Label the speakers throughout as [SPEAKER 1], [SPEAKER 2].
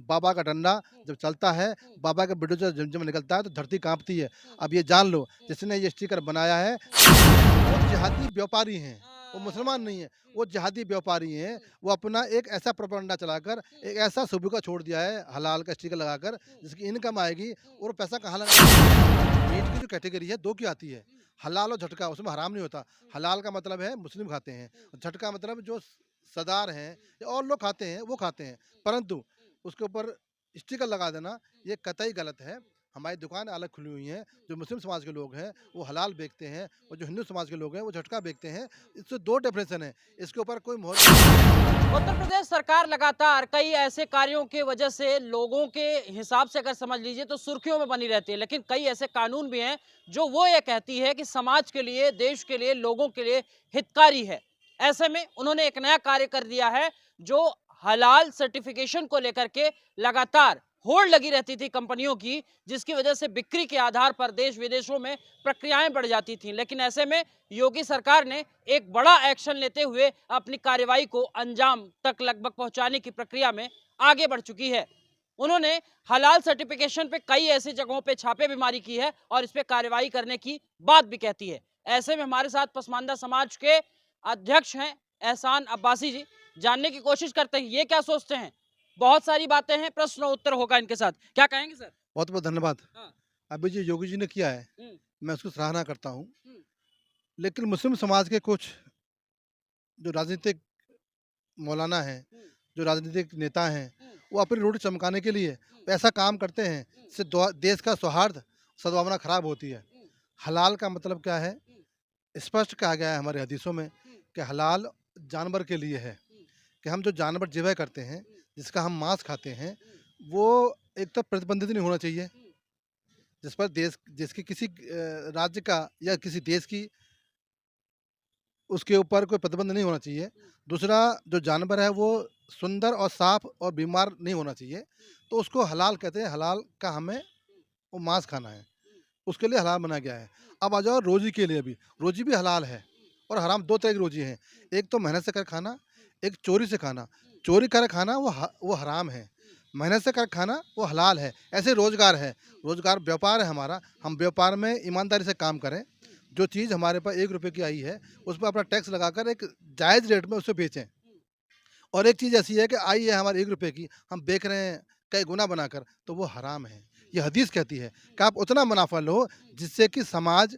[SPEAKER 1] बाबा का डंडा जब चलता है, बाबा का वीडियो जब जब निकलता है तो धरती काँपती है। अब ये जान लो, जिसने ये स्टिकर बनाया है, वो जिहादी व्यापारी हैं, वो मुसलमान नहीं है, वो जिहादी व्यापारी हैं। वो अपना एक ऐसा प्रोपेगेंडा चलाकर एक ऐसा सुबह छोड़ दिया है हलाल का स्टिकर लगाकर, जिसकी इनकम आएगी और पैसा कहाँ लगाएँगे? मीट की जो कैटेगरी है 2 की आती है, हलाल और झटका, उसमें हराम नहीं होता। हलाल का मतलब है मुस्लिम खाते हैं, झटका मतलब जो सरदार हैं या और लोग खाते हैं, वो खाते हैं। परंतु उसके ऊपर स्टिकर लगा देना ये कतई गलत है। हमारी दुकानें अलग खुली हुई हैं, जो मुस्लिम समाज के लोग हैं, वो हलाल बेचते हैं और जो हिंदू समाज के लोग हैं, वो झटका बेचते हैं। इससे 2 डेफिनेशन है, इसके ऊपर कोई मोहर
[SPEAKER 2] उत्तर प्रदेश सरकार लगातार कई ऐसे कार्यों की वजह से लोगों के हिसाब से अगर समझ लीजिए तो सुर्खियों में बनी रहती है, लेकिन कई ऐसे कानून भी हैं जो वो ये कहती है कि समाज के लिए, देश के लिए, लोगों के लिए हितकारी है। ऐसे में उन्होंने एक नया कार्य कर दिया है जो हलाल सर्टिफिकेशन को लेकर के लगातार होड़ लगी रहती थी कंपनियों की, जिसकी वजह से बिक्री के आधार पर देश विदेशों में प्रक्रियाएं बढ़ जाती थीं। लेकिन ऐसे में योगी सरकार ने एक बड़ा एक्शन लेते हुए अपनी कार्रवाई को अंजाम तक लगभग पहुंचाने की प्रक्रिया में आगे बढ़ चुकी है। उन्होंने हलाल सर्टिफिकेशन पे कई ऐसी जगहों पे छापेमारी की है और इस पे कार्रवाई करने की बात भी कहती है। ऐसे में हमारे साथ पसमानदा समाज के अध्यक्ष हैं एहसान अब्बासी जी, जानने की कोशिश करते हैं ये क्या सोचते हैं। बहुत सारी बातें हैं, प्रश्न और उत्तर होगा इनके साथ। क्या कहेंगे सर?
[SPEAKER 1] बहुत-बहुत धन्यवाद।
[SPEAKER 2] हाँ।
[SPEAKER 1] अभी जो योगी जी ने किया है,
[SPEAKER 2] हम्म,
[SPEAKER 1] मैं उसकी सराहना करता हूँ।
[SPEAKER 2] हम्म,
[SPEAKER 1] लेकिन मुस्लिम समाज के कुछ जो राजनीतिक मौलाना हैं,
[SPEAKER 2] हम्म,
[SPEAKER 1] जो राजनीतिक नेता हैं,
[SPEAKER 2] हम्म,
[SPEAKER 1] वो अपनी रोटी चमकाने के लिए
[SPEAKER 2] हम्म,
[SPEAKER 1] ऐसा काम करते हैं,
[SPEAKER 2] हम्म,
[SPEAKER 1] जिससे दो देश का सौहार्द, सद्भावना खराब होती है।
[SPEAKER 2] हम्म,
[SPEAKER 1] हलाल का मतलब क्या है?
[SPEAKER 2] हम्म,
[SPEAKER 1] स्पष्ट कहा गया है हमारे हदीसों में
[SPEAKER 2] हम्म,
[SPEAKER 1] कि हलाल जानवर के लिए है,
[SPEAKER 2] हम्म,
[SPEAKER 1] कि हम जो जानवर ज़िबह करते हैं,
[SPEAKER 2] हम्म,
[SPEAKER 1] जिसका हम मांस खाते हैं,
[SPEAKER 2] हम्म,
[SPEAKER 1] वो एक तो प्रतिबंधित नहीं होना चाहिए,
[SPEAKER 2] हम्म,
[SPEAKER 1] जिस पर देश जिसकी किसी राज्य का या किसी देश की उसके ऊपर कोई प्रतिबंध नहीं होना चाहिए।
[SPEAKER 2] हम्म,
[SPEAKER 1] दूसरा, जो जानवर है वो सुंदर और साफ़ और बीमार नहीं होना चाहिए, तो उसको हलाल कहते हैं, हलाल का हमें वो मांस खाना है, उसके लिए हलाल बनाया गया है। अब आ जाओ रोज़ी के लिए भी, रोज़ी भी हलाल है और हराम 2 तरह की रोज़ी हैं, एक तो मेहनत से कर खाना, एक चोरी से खाना। चोरी कर खाना वो हराम है, मेहनत से कर खाना वो हलाल है। ऐसे रोज़गार है, रोज़गार व्यापार है हमारा, हम व्यापार में ईमानदारी से काम करें, जो चीज़ हमारे पास ₹1 की आई है, उस पे अपना टैक्स लगाकर एक जायज़ रेट में उसे बेचें। और एक चीज़ ऐसी है कि आई है हमारे ₹1 की, हम बेच रहे हैं कई गुना बनाकर, तो वो हराम है। ये हदीस कहती है कि आप उतना मुनाफ़ा लो, जिससे कि समाज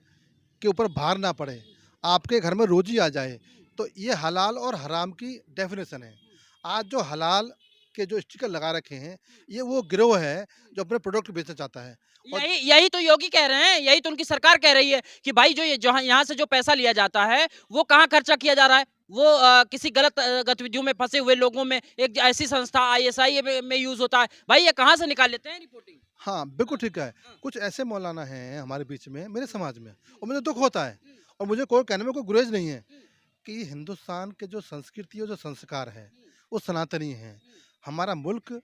[SPEAKER 1] के ऊपर भार ना पड़े, आपके घर में रोज़ी आ जाए। तो ये हलाल और हराम की डेफ़िनेशन है। आज जो हलाल के जो स्टिकर लगा रखे हैं, ये वो गिरोह है, जो अपने प्रोडक्ट बेचना चाहता है। और
[SPEAKER 2] यही यही तो योगी कह रहे हैं, यही तो उनकी सरकार कह रही है कि भाई जो ये जहाँ यहाँ से जो पैसा लिया जाता है, वो कहाँ खर्चा किया जा रहा है? वो किसी गलत गतिविधियों में फँसे हुए लोगों में एक ऐसी संस्था आईएसआई में यूज़ होता है। भाई ये कहाँ से निकाल लेते हैं रिपोर्टिंग?
[SPEAKER 1] हाँ, बिल्कुल
[SPEAKER 2] हाँ,
[SPEAKER 1] ठीक है।
[SPEAKER 2] हाँ,
[SPEAKER 1] कुछ ऐसे मौलाना हैं हमारे बीच में, मेरे
[SPEAKER 2] हुँ,
[SPEAKER 1] समाज में,
[SPEAKER 2] हुँ,
[SPEAKER 1] और मुझे दुःख होता है
[SPEAKER 2] हुँ,
[SPEAKER 1] और मुझे कोई कहने में कोई गुरेज़ नहीं है
[SPEAKER 2] हुँ,
[SPEAKER 1] कि हिंदुस्तान के जो संस्कृति और जो संस्कार है,
[SPEAKER 2] हुँ,
[SPEAKER 1] वो सनातनी हैं।
[SPEAKER 2] हुँ,
[SPEAKER 1] हमारा मुल्क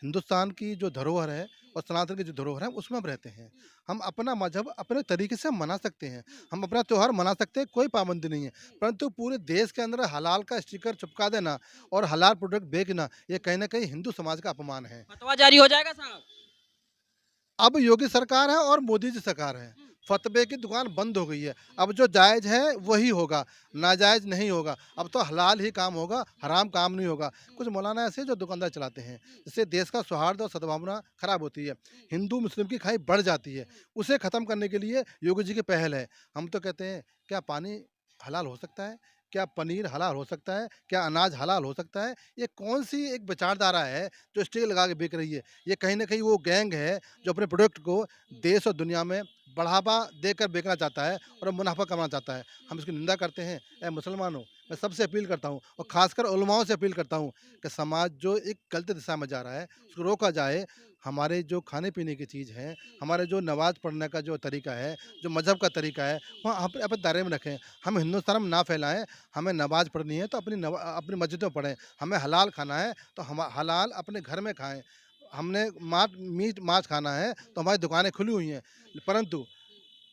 [SPEAKER 1] हिंदुस्तान की जो धरोहर है
[SPEAKER 2] हुँ,
[SPEAKER 1] और सनातन की जो धरोहर है, उसमें हम रहते हैं।
[SPEAKER 2] हुँ,
[SPEAKER 1] हम अपना मज़हब अपने तरीके से मना सकते हैं,
[SPEAKER 2] हुँ,
[SPEAKER 1] हम अपना त्योहार मना सकते हैं, कोई पाबंदी नहीं है।
[SPEAKER 2] हुँ,
[SPEAKER 1] परंतु पूरे देश के अंदर हलाल का स्टिकर चिपका देना
[SPEAKER 2] हुँ,
[SPEAKER 1] और हलाल प्रोडक्ट बेचना, ये
[SPEAKER 2] हुँ।
[SPEAKER 1] कहीं न कहीं हिंदू समाज का अपमान है।
[SPEAKER 2] फतवा जारी हो जाएगा साहब?
[SPEAKER 1] अब योगी सरकार है और मोदी जी सरकार है।
[SPEAKER 2] हुँ,
[SPEAKER 1] फ़तवे की दुकान बंद हो गई है।
[SPEAKER 2] हुँ,
[SPEAKER 1] अब जो जायज़ है वही होगा,
[SPEAKER 2] हुँ,
[SPEAKER 1] नाजायज़ नहीं होगा।
[SPEAKER 2] हुँ,
[SPEAKER 1] अब तो हलाल ही काम होगा,
[SPEAKER 2] हुँ,
[SPEAKER 1] हराम काम नहीं होगा।
[SPEAKER 2] हुँ,
[SPEAKER 1] कुछ मौलाना ऐसे हैं जो दुकानदार चलाते हैं,
[SPEAKER 2] हुँ,
[SPEAKER 1] जिससे देश का सौहार्द और सद्भावना खराब होती है।
[SPEAKER 2] हुँ,
[SPEAKER 1] हिंदू-मुस्लिम की खाई बढ़ जाती है।
[SPEAKER 2] हुँ,
[SPEAKER 1] उसे ख़त्म करने के लिए योगी जी की पहल है। हम तो कहते हैं, क्या पानी हलाल हो सकता है? क्या पनीर हलाल हो सकता है? क्या अनाज हलाल हो सकता है? ये कौन-सी एक विचारधारा है जो स्टिकर लगा के बिक रही है? ये कहीं न कहीं वो गैंग है जो अपने प्रोडक्ट को
[SPEAKER 2] हुँ,
[SPEAKER 1] देश और दुनिया में बढ़ावा देकर बेचना चाहता है
[SPEAKER 2] हुँ,
[SPEAKER 1] और मुनाफ़ा कमाना चाहता है।
[SPEAKER 2] हुँ,
[SPEAKER 1] हम इसकी निंदा करते हैं। ऐ मुसलमानों, मैं
[SPEAKER 2] हुँ,
[SPEAKER 1] सबसे अपील करता हूँ और
[SPEAKER 2] हुँ,
[SPEAKER 1] ख़ासकर उलमाओं से अपील करता हूँ
[SPEAKER 2] हुँ,
[SPEAKER 1] कि समाज जो एक गलत दिशा में जा रहा है,
[SPEAKER 2] हुँ,
[SPEAKER 1] उसको रोका जाए।
[SPEAKER 2] हुँ,
[SPEAKER 1] हमारे जो खाने-पीने की चीज़ है,
[SPEAKER 2] हुँ,
[SPEAKER 1] हमारे जो नमाज़ पढ़ने का जो तरीका है,
[SPEAKER 2] हुँ,
[SPEAKER 1] जो मज़हब का तरीका है, वहाँ अपने दायरे में रखें। हम हिंदुस्तान में ना फैलाएँ। हमें नमाज़ पढ़नी है तो अपनी मस्जिदों में पढ़ें। हमें हलाल खाना है तो हम हलाल अपने घर में खाएँ। हमने मीट मांस खाना है
[SPEAKER 2] हुँ,
[SPEAKER 1] तो हमारी दुकानें खुली हुई हैं।
[SPEAKER 2] हुँ,
[SPEAKER 1] परंतु
[SPEAKER 2] हुँ,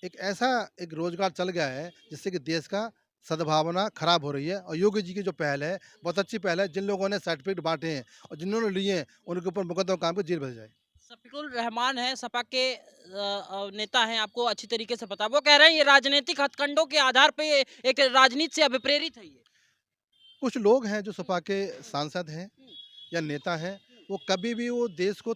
[SPEAKER 1] एक ऐसा एक रोज़गार चल गया है
[SPEAKER 2] हुँ,
[SPEAKER 1] जिससे कि देश का सद्भावना खराब हो रही है और योगी जी की जो पहल है बहुत अच्छी पहल है। जिन लोगों ने सर्टिफिकेट बांटे हैं और जिन्होंने लिए हैं उनके ऊपर मुकदमा काम कर जेल भेजा जाए।
[SPEAKER 2] शफीकुल रहमान हैं, सपा के नेता हैं, आपको अच्छी तरीके से पता है। वो कह रहे हैं ये राजनीतिक हथकंडों के आधार पे एक राजनीति से अभिप्रेरित है ये।
[SPEAKER 1] कुछ लोग हैं जो सपा के सांसद हैं या नेता हैं, वो कभी भी वो देश को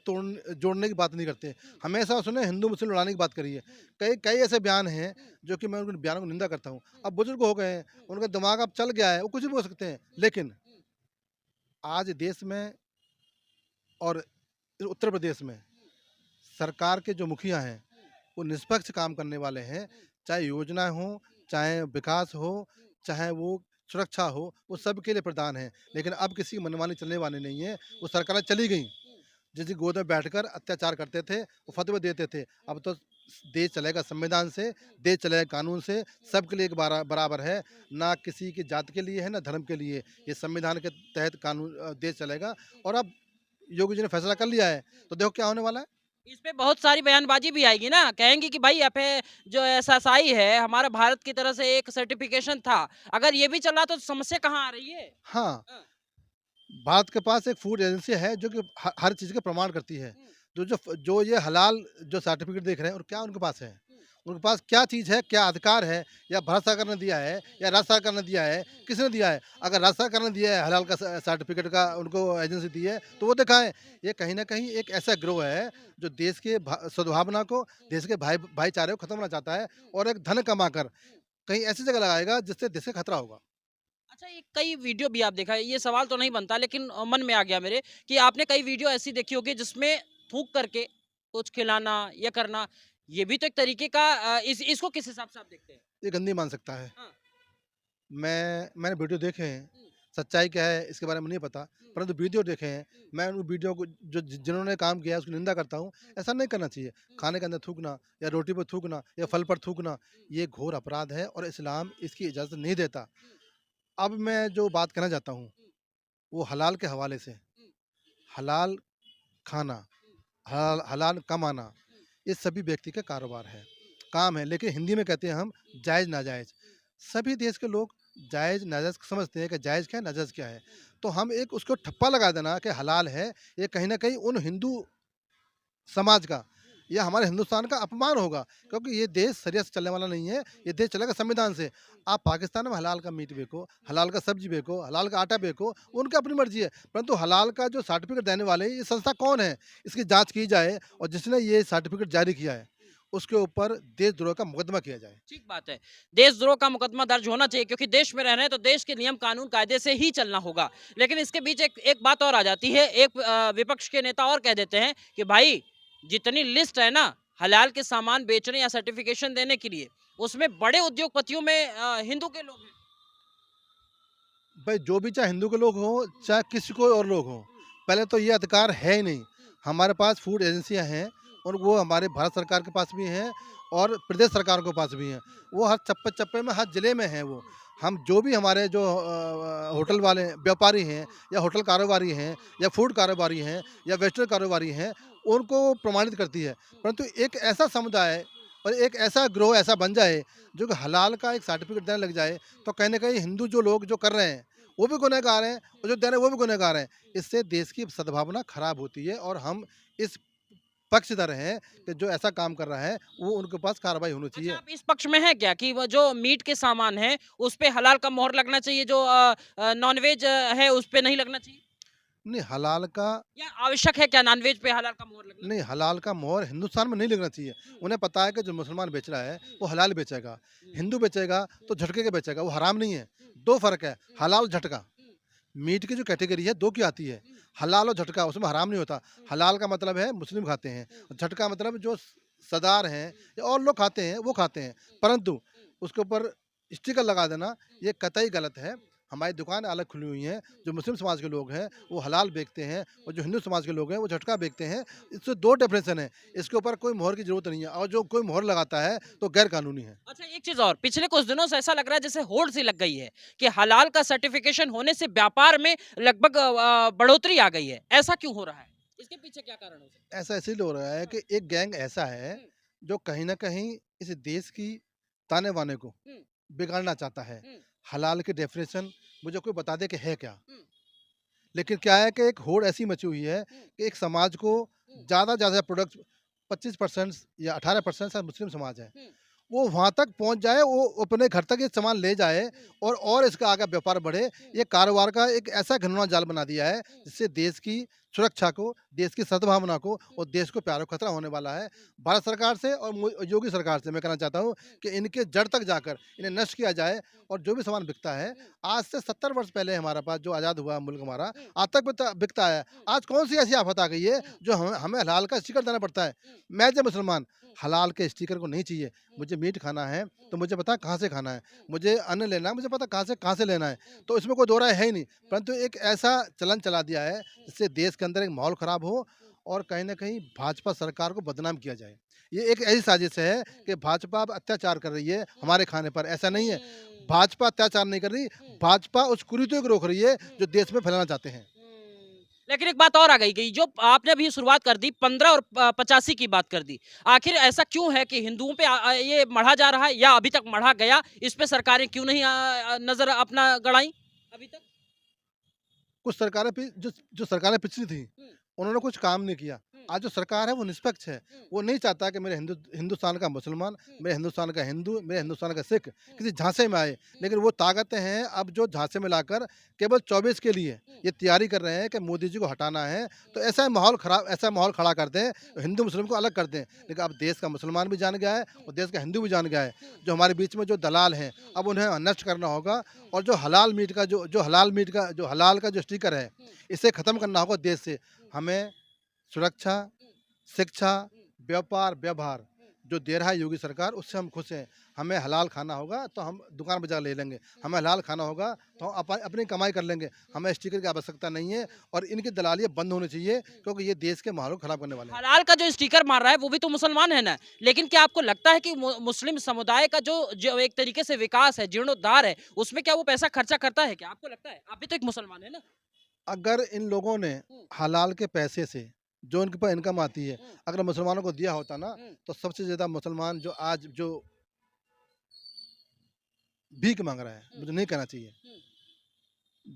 [SPEAKER 1] जोड़ने की बात नहीं करते। हमेशा उसने हिंदू मुस्लिम लड़ाने की बात करी है। कई कई ऐसे बयान हैं जो कि मैं उन बयानों को निंदा करता हूँ। अब बुजुर्ग हो गए हैं, उनका दिमाग अब चल गया है, वो कुछ भी बोल सकते हैं। लेकिन आज देश में और उत्तर प्रदेश में सरकार के जो मुखिया हैं, वो निष्पक्ष काम करने वाले हैं। चाहे योजनाएँ हों, चाहे विकास हो, चाहे वो सुरक्षा हो, वो सबके लिए प्रदान है। लेकिन अब किसी की मनमानी चलने वाली नहीं है। वो सरकारें चली गईं। जिसकी गोद में बैठकर अत्याचार करते थे, वो फतवे देते थे। अब तो देश चलेगा संविधान से, देश चलेगा कानून से, सबके लिए एक बराबर है। ना किसी की जात के लिए है, ना धर्म के लिए। ये संविधान के तहत देश चलेगा और अब योगी जी ने फैसला कर लिया है, तो देखो क्या होने वाला है।
[SPEAKER 2] इस पे बहुत सारी बयानबाजी भी आएगी ना, कहेंगे कि भाई एफ जो एसएसआई है, हमारा भारत की तरफ से एक सर्टिफिकेशन था। अगर ये भी चला तो समस्या कहाँ आ रही है?
[SPEAKER 1] हाँ,
[SPEAKER 2] हाँ,
[SPEAKER 1] भारत के पास एक फूड एजेंसी है जो कि हर चीज़ का प्रमाण करती है।
[SPEAKER 2] हुँ,
[SPEAKER 1] जो ये हलाल जो सर्टिफ़िकेट देख रहे हैं और क्या उनके पास है?
[SPEAKER 2] हुँ,
[SPEAKER 1] उनके पास क्या चीज़ है, क्या अधिकार है या भारत सरकार ने दिया है या राज्य सरकार ने दिया है, किसने दिया है? अगर राज्य सरकार ने दिया है हलाल का सर्टिफ़िकेट का उनको एजेंसी दी है, तो वो दिखाएँ। ये कहीं न कहीं एक ऐसा गिरोह है जो देश के सद्भावना को, देश के भाईचारे को खत्म करना चाहता है और एक धन कमाकर कहीं ऐसी जगह लगाएगा जिससे देश का खतरा होगा।
[SPEAKER 2] अच्छा, ये कई वीडियो भी आप देखा है, ये सवाल तो नहीं बनता लेकिन मन में आ गया मेरे कि आपने कई वीडियो ऐसी देखी होगी जिसमें थूक करके कुछ खिलाना या करना, ये भी तो एक तरीके का इसको किस हिसाब से आप देखते हैं?
[SPEAKER 1] ये गंदी मान सकता है।
[SPEAKER 2] हाँ,
[SPEAKER 1] मैंने वीडियो देखे हैं,
[SPEAKER 2] हुँ,
[SPEAKER 1] सच्चाई क्या है इसके बारे में नहीं पता,
[SPEAKER 2] हुँ,
[SPEAKER 1] परंतु वीडियो देखे हैं।
[SPEAKER 2] हुँ,
[SPEAKER 1] मैं उन वीडियो को जिन्होंने काम किया है उसकी निंदा करता हूँ।
[SPEAKER 2] हुँ,
[SPEAKER 1] ऐसा नहीं करना चाहिए।
[SPEAKER 2] हुँ,
[SPEAKER 1] खाने के अंदर थूकना या रोटी पर थूकना या फल पर थूकना,
[SPEAKER 2] हुँ,
[SPEAKER 1] ये घोर अपराध है और इस्लाम इसकी इजाज़त नहीं देता।
[SPEAKER 2] हुँ,
[SPEAKER 1] अब मैं जो बात कहना चाहता हूँ,
[SPEAKER 2] हुँ,
[SPEAKER 1] वो हलाल के हवाले से।
[SPEAKER 2] हुँ,
[SPEAKER 1] हलाल खाना, हलाल हलाल कमाना,
[SPEAKER 2] हुँ,
[SPEAKER 1] ये सभी व्यक्ति का कारोबार है,
[SPEAKER 2] हुँ,
[SPEAKER 1] काम है। लेकिन हिंदी में कहते हैं हम
[SPEAKER 2] हुँ,
[SPEAKER 1] जायज़ नाजायज़।
[SPEAKER 2] हुँ,
[SPEAKER 1] सभी देश के लोग जायज़ नाजायज़ समझते हैं कि जायज़ क्या है, नाजायज़ क्या है।
[SPEAKER 2] हुँ,
[SPEAKER 1] तो हम एक उसको ठप्पा लगा देना कि हलाल है, ये कहीं न कहीं उन हिंदू समाज का
[SPEAKER 2] हुँ,
[SPEAKER 1] या हमारे हिंदुस्तान का अपमान होगा,
[SPEAKER 2] हुँ,
[SPEAKER 1] क्योंकि ये देश शरीयत से चलने वाला नहीं है,
[SPEAKER 2] हुँ,
[SPEAKER 1] ये देश चलेगा संविधान से।
[SPEAKER 2] हुँ,
[SPEAKER 1] आप पाकिस्तान में हलाल का मीट बेको,
[SPEAKER 2] हुँ,
[SPEAKER 1] हलाल का सब्ज़ी बेको, हलाल का आटा बेको,
[SPEAKER 2] हुँ,
[SPEAKER 1] उनकी अपनी मर्ज़ी है। परंतु हलाल का जो सर्टिफ़िकेट देने वाले ये संस्था कौन है? इसकी जाँच की जाए और जिसने ये सर्टिफ़िकेट जारी किया है,
[SPEAKER 2] हुँ।
[SPEAKER 1] उसके ऊपर देशद्रोह का मुकदमा किया जाए।
[SPEAKER 2] ठीक बात है। देशद्रोह का मुकदमा दर्ज होना चाहिए क्योंकि देश में रह रहे हैं तो देश के नियम कानून कायदे से ही चलना होगा। लेकिन इसके बीच एक एक बात और आ जाती है, एक विपक्ष के नेता और कह देते हैं कि भाई जितनी लिस्ट है ना हलाल के सामान बेचने या सर्टिफिकेशन देने के लिए, उसमें बड़े उद्योगपतियों में हिंदू के लोग हैं।
[SPEAKER 1] भाई जो भी चाहे हिंदू के लोग हों,
[SPEAKER 2] हुँ,
[SPEAKER 1] चाहे किसी कोई और लोग हों,
[SPEAKER 2] हुँ,
[SPEAKER 1] पहले तो ये अधिकार है ही नहीं।
[SPEAKER 2] हुँ,
[SPEAKER 1] हमारे पास फूड एजेंसियाँ हैं
[SPEAKER 2] हुँ,
[SPEAKER 1] और वो हमारे भारत सरकार के पास भी हैं
[SPEAKER 2] हुँ,
[SPEAKER 1] और प्रदेश सरकार के पास भी हैं।
[SPEAKER 2] हुँ,
[SPEAKER 1] वो हर चप्पे-चप्पे में, हर ज़िले में हैं वो।
[SPEAKER 2] हुँ,
[SPEAKER 1] हम जो भी हमारे जो होटल वाले व्यापारी हैं
[SPEAKER 2] हुँ,
[SPEAKER 1] या होटल कारोबारी हैं
[SPEAKER 2] हुँ,
[SPEAKER 1] या फूड कारोबारी हैं
[SPEAKER 2] हुँ,
[SPEAKER 1] या वेस्टर्न कारोबारी हैं,
[SPEAKER 2] हुँ,
[SPEAKER 1] उनको प्रमाणित करती है।
[SPEAKER 2] हुँ,
[SPEAKER 1] परंतु एक ऐसा समुदाय
[SPEAKER 2] हुँ,
[SPEAKER 1] और एक ऐसा गिरोह ऐसा बन जाए,
[SPEAKER 2] हुँ,
[SPEAKER 1] जो कि हलाल का एक सर्टिफ़िकेट देने लग जाए,
[SPEAKER 2] हुँ,
[SPEAKER 1] तो कहीं न कहीं हिंदू जो लोग जो कर रहे हैं,
[SPEAKER 2] हुँ,
[SPEAKER 1] वो भी गुनहगार हैं और
[SPEAKER 2] हुँ,
[SPEAKER 1] जो दे रहे हैं वो भी गुनहगार हैं।
[SPEAKER 2] हुँ,
[SPEAKER 1] इससे देश की सद्भावना खराब होती है और हम इस पक्षधर हैं
[SPEAKER 2] हुँ।
[SPEAKER 1] कि जो ऐसा काम कर रहा है, वो उनके पास कार्रवाई होनी
[SPEAKER 2] अच्छा,
[SPEAKER 1] चाहिए।
[SPEAKER 2] आप इस पक्ष में हैं क्या कि वो जो मीट के सामान हैं, उस पे हलाल का मोहर लगना चाहिए, जो नॉन-वेज है, उस पे नहीं लगना चाहिए?
[SPEAKER 1] नहीं हलाल का
[SPEAKER 2] या आवश्यक है क्या नॉन-वेज पे हलाल का मोहर लगना?
[SPEAKER 1] नहीं हलाल का मोहर हिंदुस्तान में नहीं लगना चाहिए।
[SPEAKER 2] हुँ,
[SPEAKER 1] उन्हें पता है कि जो मुसलमान बेच रहा है,
[SPEAKER 2] हुँ,
[SPEAKER 1] वो हलाल बेचेगा।
[SPEAKER 2] हुँ,
[SPEAKER 1] हिंदू बेचेगा
[SPEAKER 2] हुँ,
[SPEAKER 1] तो झटके के बेचेगा, वो हराम नहीं है।
[SPEAKER 2] हुँ,
[SPEAKER 1] 2 फ़र्क है,
[SPEAKER 2] हुँ,
[SPEAKER 1] हलाल झटका।
[SPEAKER 2] हुँ,
[SPEAKER 1] मीट की जो कैटेगरी है 2 की आती है।
[SPEAKER 2] हुँ,
[SPEAKER 1] हलाल और झटका उसमें हराम नहीं होता।
[SPEAKER 2] हुँ,
[SPEAKER 1] हलाल का मतलब है मुस्लिम खाते हैं
[SPEAKER 2] हुँ,
[SPEAKER 1] और झटका मतलब जो सरदार हैं
[SPEAKER 2] हुँ,
[SPEAKER 1] या और लोग खाते हैं वो खाते हैं।
[SPEAKER 2] हुँ,
[SPEAKER 1] परंतु
[SPEAKER 2] हुँ,
[SPEAKER 1] उसके ऊपर स्टिकर लगा देना
[SPEAKER 2] हुँ,
[SPEAKER 1] ये कतई गलत है।
[SPEAKER 2] हुँ,
[SPEAKER 1] हमारी दुकानें अलग खुली हुई हैं,
[SPEAKER 2] हुँ,
[SPEAKER 1] जो मुस्लिम समाज के लोग हैं
[SPEAKER 2] हुँ,
[SPEAKER 1] वो हलाल बेचते हैं
[SPEAKER 2] हुँ,
[SPEAKER 1] और जो हिंदू समाज के लोग हैं वो झटका बेचते हैं।
[SPEAKER 2] हुँ,
[SPEAKER 1] इससे 2 डेफिनेशन है।
[SPEAKER 2] हुँ,
[SPEAKER 1] इसके ऊपर कोई मोहर की ज़रूरत नहीं है और जो कोई मोहर लगाता है
[SPEAKER 2] हुँ।
[SPEAKER 1] तो गैर कानूनी है।
[SPEAKER 2] अच्छा, एक चीज़ और, पिछले कुछ दिनों से ऐसा लग रहा है जैसे होड़ सी लग गई है कि हलाल का सर्टिफ़िकेशन होने से व्यापार में लगभग बढ़ोतरी आ गई है। ऐसा क्यों हो रहा है? इसके पीछे क्या कारण हो सकता है?
[SPEAKER 1] ऐसा इसीलिए हो रहा है
[SPEAKER 2] हाँ,
[SPEAKER 1] कि एक गैंग ऐसा है
[SPEAKER 2] हुँ,
[SPEAKER 1] जो कहीं न कहीं इस देश की ताने-बाने को
[SPEAKER 2] हुँ,
[SPEAKER 1] बिगाड़ना चाहता है।
[SPEAKER 2] हुँ,
[SPEAKER 1] हलाल की डेफिनेशन मुझे कोई बता दे कि है क्या?
[SPEAKER 2] हुँ।
[SPEAKER 1] लेकिन क्या है कि एक होड़ ऐसी मची हुई है
[SPEAKER 2] हुँ,
[SPEAKER 1] कि एक समाज को
[SPEAKER 2] हुँ,
[SPEAKER 1] ज़्यादा से ज़्यादा प्रोडक्ट 25% या 18% शायद मुस्लिम समाज है।
[SPEAKER 2] हुँ,
[SPEAKER 1] वो वहाँ तक पहुँच जाए, वो अपने घर तक ये सामान ले जाए
[SPEAKER 2] हुँ,
[SPEAKER 1] और इसका आगे व्यापार बढ़े।
[SPEAKER 2] हुँ,
[SPEAKER 1] ये कारोबार का एक ऐसा घिनौना जाल बना दिया है,
[SPEAKER 2] हुँ,
[SPEAKER 1] जिससे देश की सुरक्षा को, देश की सद्भावना को
[SPEAKER 2] हुँ,
[SPEAKER 1] और देश को प्यारा खतरा होने वाला है।
[SPEAKER 2] हुँ,
[SPEAKER 1] भारत सरकार से और योगी सरकार से मैं कहना चाहता हूँ
[SPEAKER 2] हुँ,
[SPEAKER 1] कि इनके जड़ तक जाकर इन्हें नष्ट किया जाए
[SPEAKER 2] हुँ,
[SPEAKER 1] और जो भी सामान बिकता है,
[SPEAKER 2] हुँ,
[SPEAKER 1] आज से 70 वर्ष पहले हमारे पास जो आज़ाद हुआ मुल्क हमारा,
[SPEAKER 2] हुँ,
[SPEAKER 1] आज तक बिकता है।
[SPEAKER 2] हुँ,
[SPEAKER 1] आज कौन-सी ऐसी आफ़त आ गई है,
[SPEAKER 2] हुँ,
[SPEAKER 1] जो हमें हमें हलाल का स्टिकर देना पड़ता है?
[SPEAKER 2] हुँ,
[SPEAKER 1] मैं जो मुसलमान,
[SPEAKER 2] हुँ,
[SPEAKER 1] हलाल के स्टिकर को नहीं चाहिए।
[SPEAKER 2] हुँ,
[SPEAKER 1] मुझे मीट खाना है,
[SPEAKER 2] हुँ,
[SPEAKER 1] तो मुझे पता है कहाँ से खाना है।
[SPEAKER 2] हुँ,
[SPEAKER 1] मुझे अन्न लेना है, मुझे पता है कहाँ से लेना है।
[SPEAKER 2] हुँ,
[SPEAKER 1] तो इसमें कोई दो राय है ही नहीं।
[SPEAKER 2] हुँ,
[SPEAKER 1] परंतु एक ऐसा चलन चला दिया है,
[SPEAKER 2] हुँ,
[SPEAKER 1] जिससे देश के अंदर एक माहौल खराब हो
[SPEAKER 2] हुँ,
[SPEAKER 1] और कहीं न कहीं भाजपा सरकार को बदनाम किया जाए। ये एक ऐसी साजिश है
[SPEAKER 2] हुँ,
[SPEAKER 1] कि भाजपा अब अत्याचार कर रही है
[SPEAKER 2] हुँ,
[SPEAKER 1] हमारे खाने पर, ऐसा नहीं है।
[SPEAKER 2] हुँ,
[SPEAKER 1] भाजपा अत्याचार नहीं कर रही,
[SPEAKER 2] हुँ,
[SPEAKER 1] भाजपा उस कुरीतियों को रोक रही है,
[SPEAKER 2] हुँ,
[SPEAKER 1] जो देश में फैलाना चाहते हैं।
[SPEAKER 2] हुँ। लेकिन एक बात और आ गई कि जो आपने अभी शुरुआत कर दी 15 और 85 की बात कर दी। आखिर ऐसा क्यों है कि हिंदुओं पे ये मढ़ा जा रहा है या अभी तक मढ़ा गया? इस पे सरकारें क्यों नहीं नज़र अपना गड़ाई अभी तक?
[SPEAKER 1] कुछ सरकारें जो सरकारें पिछली थी,
[SPEAKER 2] हुँ,
[SPEAKER 1] उन्होंने कुछ काम नहीं किया।
[SPEAKER 2] हुँ,
[SPEAKER 1] आज जो सरकार है वो निष्पक्ष है।
[SPEAKER 2] हुँ,
[SPEAKER 1] वो नहीं चाहता कि मेरे हिंदुस्तान का मुसलमान,
[SPEAKER 2] हुँ,
[SPEAKER 1] मेरे हिंदुस्तान का हिंदू, मेरे हिंदुस्तान का सिख
[SPEAKER 2] हुँ,
[SPEAKER 1] किसी झांसे में आए।
[SPEAKER 2] हुँ,
[SPEAKER 1] लेकिन वो ताकतें हैं अब जो झांसे में लाकर केवल 24 के लिए
[SPEAKER 2] हुँ,
[SPEAKER 1] ये तैयारी कर रहे हैं कि मोदी जी को हटाना है। तो
[SPEAKER 2] हुँ,
[SPEAKER 1] ऐसा माहौल खड़ा कर दें,
[SPEAKER 2] हुँ,
[SPEAKER 1] हिंदू मुस्लिम को अलग कर दें।
[SPEAKER 2] हुँ,
[SPEAKER 1] लेकिन अब देश का मुसलमान भी जान गया है
[SPEAKER 2] हुँ,
[SPEAKER 1] और देश का हिंदू भी जान गया है।
[SPEAKER 2] हुँ,
[SPEAKER 1] जो हमारे बीच में जो दलाल हैं,
[SPEAKER 2] हुँ,
[SPEAKER 1] अब उन्हें नष्ट करना होगा
[SPEAKER 2] हुँ,
[SPEAKER 1] और जो हलाल का जो स्टिकर है,
[SPEAKER 2] हुँ,
[SPEAKER 1] इसे खत्म करना होगा देश से।
[SPEAKER 2] हुँ,
[SPEAKER 1] हमें सुरक्षा,
[SPEAKER 2] हुँ,
[SPEAKER 1] शिक्षा,
[SPEAKER 2] हुँ,
[SPEAKER 1] व्यापार, व्यवहार
[SPEAKER 2] हुँ,
[SPEAKER 1] जो दे रहा है योगी सरकार, उससे हम खुश हैं। हमें हलाल खाना होगा तो हम दुकान पे जाकर ले लेंगे।
[SPEAKER 2] हुँ,
[SPEAKER 1] हमें हलाल खाना होगा तो
[SPEAKER 2] हुँ,
[SPEAKER 1] हम अपनी कमाई कर लेंगे।
[SPEAKER 2] हुँ,
[SPEAKER 1] हमें स्टिकर की आवश्यकता नहीं है
[SPEAKER 2] हुँ,
[SPEAKER 1] और इनकी दलालियाँ बंद होनी चाहिए,
[SPEAKER 2] हुँ।
[SPEAKER 1] क्योंकि ये देश के माहौल को खराब करने वाले हैं।
[SPEAKER 2] हलाल का जो स्टिकर मार रहा है वो भी तो मुसलमान है ना। लेकिन क्या आपको लगता है कि मुस्लिम समुदाय का जो जो एक तरीके से विकास है, जीर्णोद्धार है, उसमें क्या वो पैसा खर्चा करता है क्या? आपको लगता है? आप भी तो एक मुसलमान है ना?
[SPEAKER 1] अगर इन लोगों ने
[SPEAKER 2] हुँ,
[SPEAKER 1] हलाल के पैसे से जो इनके पास इनकम आती है,
[SPEAKER 2] हुँ,
[SPEAKER 1] अगर मुसलमानों को दिया होता ना,
[SPEAKER 2] हुँ,
[SPEAKER 1] तो सबसे ज़्यादा मुसलमान जो आज जो भीख माँग रहा है,
[SPEAKER 2] हुँ,
[SPEAKER 1] मुझे नहीं कहना चाहिए।
[SPEAKER 2] हुँ,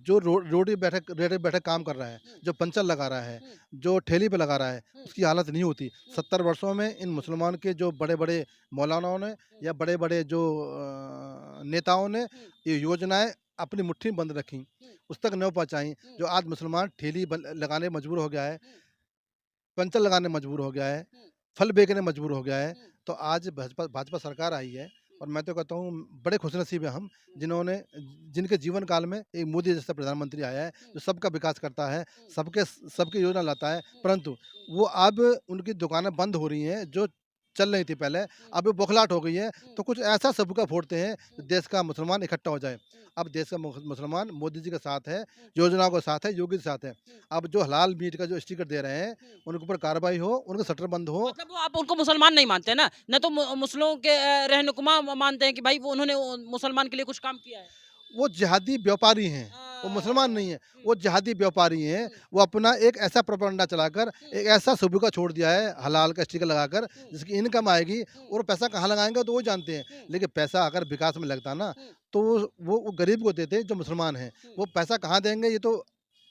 [SPEAKER 1] जो रेहड़ी बैठक काम कर रहा है,
[SPEAKER 2] हुँ,
[SPEAKER 1] जो पंचर लगा रहा है,
[SPEAKER 2] हुँ,
[SPEAKER 1] जो ठेली पे लगा रहा है,
[SPEAKER 2] हुँ,
[SPEAKER 1] उसकी हालत नहीं होती।
[SPEAKER 2] हुँ,
[SPEAKER 1] 70 वर्षों में इन
[SPEAKER 2] हुँ,
[SPEAKER 1] मुसलमान के जो बड़े-बड़े मौलानाओं ने
[SPEAKER 2] हुँ,
[SPEAKER 1] या बड़े-बड़े जो नेताओं ने
[SPEAKER 2] हुँ,
[SPEAKER 1] ये योजनाएँ अपनी मुट्ठी में बंद रखीं,
[SPEAKER 2] हुँ,
[SPEAKER 1] उस तक नहीं पहुँचाईं।
[SPEAKER 2] हुँ,
[SPEAKER 1] जो आज मुसलमान ठेली लगाने मजबूर हो गया है,
[SPEAKER 2] हुँ,
[SPEAKER 1] पंचर लगाने मजबूर हो गया है,
[SPEAKER 2] हुँ,
[SPEAKER 1] फल बेचने मजबूर हो गया है।
[SPEAKER 2] हुँ,
[SPEAKER 1] तो आज भाजपा भाजपा सरकार आई है
[SPEAKER 2] हुँ,
[SPEAKER 1] और मैं तो कहता हूँ बड़े खुशनसीब हैं हम,
[SPEAKER 2] हुँ,
[SPEAKER 1] जिन्होंने जिनके जीवन काल में एक मोदी जैसा प्रधानमंत्री आया है,
[SPEAKER 2] हुँ,
[SPEAKER 1] जो सबका विकास करता है,
[SPEAKER 2] हुँ,
[SPEAKER 1] सबकी योजना लाता है।
[SPEAKER 2] हुँ,
[SPEAKER 1] परंतु
[SPEAKER 2] हुँ,
[SPEAKER 1] वो अब उनकी दुकानें बंद हो रही हैं, जो चल रही थी पहले,
[SPEAKER 2] हुँ,
[SPEAKER 1] अब वो बौखलाहट हो गई है।
[SPEAKER 2] हुँ,
[SPEAKER 1] तो कुछ ऐसा सबूका फोड़ते हैं,
[SPEAKER 2] हुँ,
[SPEAKER 1] देश का मुसलमान इकट्ठा हो जाए।
[SPEAKER 2] हुँ,
[SPEAKER 1] अब देश का मुसलमान मोदी जी के साथ है,
[SPEAKER 2] हुँ,
[SPEAKER 1] योजनाओं के साथ है, योगी के साथ है।
[SPEAKER 2] हुँ,
[SPEAKER 1] अब जो हलाल मीट का जो स्टिकर दे रहे हैं,
[SPEAKER 2] हुँ।
[SPEAKER 1] उनके ऊपर कार्रवाई हो, उनके शटर बंद हो।
[SPEAKER 2] मतलब वो आप उनको मुसलमान नहीं मानते ना? ना तो मुस्लिमों के रहनुमा मानते हैं कि भाई वो उन्होंने मुसलमान के लिए कुछ काम किया है।
[SPEAKER 1] वो जिहादी व्यापारी हैं, वो मुसलमान
[SPEAKER 2] अ,
[SPEAKER 1] नहीं हैं,
[SPEAKER 2] हुँ,
[SPEAKER 1] वो जिहादी व्यापारी हैं।
[SPEAKER 2] हुँ,
[SPEAKER 1] वो अपना एक ऐसा प्रोपेगेंडा चलाकर,
[SPEAKER 2] हुँ,
[SPEAKER 1] एक ऐसा सुबुका छोड़ दिया है
[SPEAKER 2] हुँ,
[SPEAKER 1] हलाल का स्टिकर लगाकर,
[SPEAKER 2] हुँ,
[SPEAKER 1] जिसकी इनकम आएगी
[SPEAKER 2] हुँ,
[SPEAKER 1] और पैसा कहाँ लगाएँगे तो वो जानते हैं।
[SPEAKER 2] हुँ,
[SPEAKER 1] लेकिन पैसा अगर विकास में लगता ना,
[SPEAKER 2] हुँ,
[SPEAKER 1] तो वो गरीब को देते जो मुसलमान हैं।
[SPEAKER 2] हुँ,
[SPEAKER 1] वो पैसा कहाँ देंगे ये तो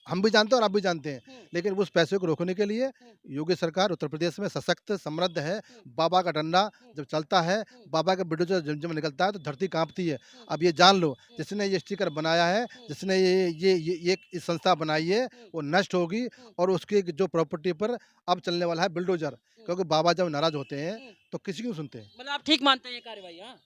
[SPEAKER 1] हम भी जानते हैं और आप भी जानते हैं।
[SPEAKER 2] हुँ,
[SPEAKER 1] लेकिन उस पैसे को रोकने के लिए
[SPEAKER 2] हुँ,
[SPEAKER 1] योगी सरकार उत्तर प्रदेश में सशक्त, समृद्ध है।
[SPEAKER 2] हुँ,
[SPEAKER 1] बाबा का डंडा
[SPEAKER 2] हुँ,
[SPEAKER 1] जब चलता है,
[SPEAKER 2] हुँ,
[SPEAKER 1] बाबा का बुलडोज़र जब निकलता है तो धरती काँपती है।
[SPEAKER 2] हुँ,
[SPEAKER 1] अब ये जान लो,
[SPEAKER 2] हुँ,
[SPEAKER 1] जिसने ये स्टिकर बनाया है,
[SPEAKER 2] हुँ,
[SPEAKER 1] जिसने ये संस्था बनाई है,
[SPEAKER 2] हुँ,
[SPEAKER 1] वो नष्ट होगी
[SPEAKER 2] हुँ,
[SPEAKER 1] और उसकी जो प्रॉपर्टी पर अब चलने वाला है बुलडोज़र।
[SPEAKER 2] हुँ,
[SPEAKER 1] क्योंकि बाबा जब नाराज़ होते हैं,
[SPEAKER 2] हुँ।
[SPEAKER 1] तो किसी की नहीं सुनते।
[SPEAKER 2] मतलब आप ठीक मानते हैं ये कार्रवाई, हाँ?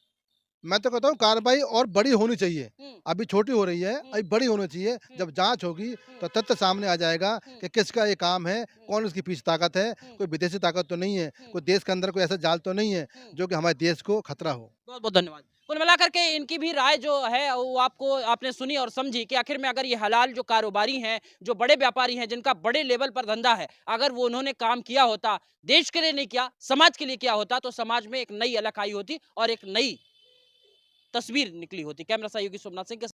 [SPEAKER 1] मैं तो कहता हूँ कार्रवाई और बड़ी होनी चाहिए।
[SPEAKER 2] हुँ,
[SPEAKER 1] अभी छोटी हो रही है,
[SPEAKER 2] हुँ,
[SPEAKER 1] अभी बड़ी होनी चाहिए।
[SPEAKER 2] हुँ,
[SPEAKER 1] जब जाँच होगी
[SPEAKER 2] हुँ,
[SPEAKER 1] तो तथ्य सामने आ जाएगा
[SPEAKER 2] हुँ,
[SPEAKER 1] कि किसका ये काम है,
[SPEAKER 2] हुँ,
[SPEAKER 1] कौन इसके पीछे ताकत है।
[SPEAKER 2] हुँ,
[SPEAKER 1] कोई विदेशी ताकत तो नहीं है,
[SPEAKER 2] हुँ,
[SPEAKER 1] कोई देश के अंदर कोई ऐसा जाल तो नहीं है,
[SPEAKER 2] हुँ।
[SPEAKER 1] जो कि हमारे देश को खतरा हो।
[SPEAKER 2] बहुत-बहुत धन्यवाद। कुल मिलाकर के इनकी भी राय जो है वो आपने सुनी और समझी कि आखिर में अगर ये हलाल जो कारोबारी हैं, जो बड़े व्यापारी हैं, जिनका बड़े लेवल पर धंधा है, अगर वो उन्होंने काम किया होता, देश के लिए नहीं किया, समाज के लिए किया होता, तो समाज में एक नई अलख आई होती और एक नई तस्वीर निकली होती। कैमरा सहयोगी सोमनाथ सिंह के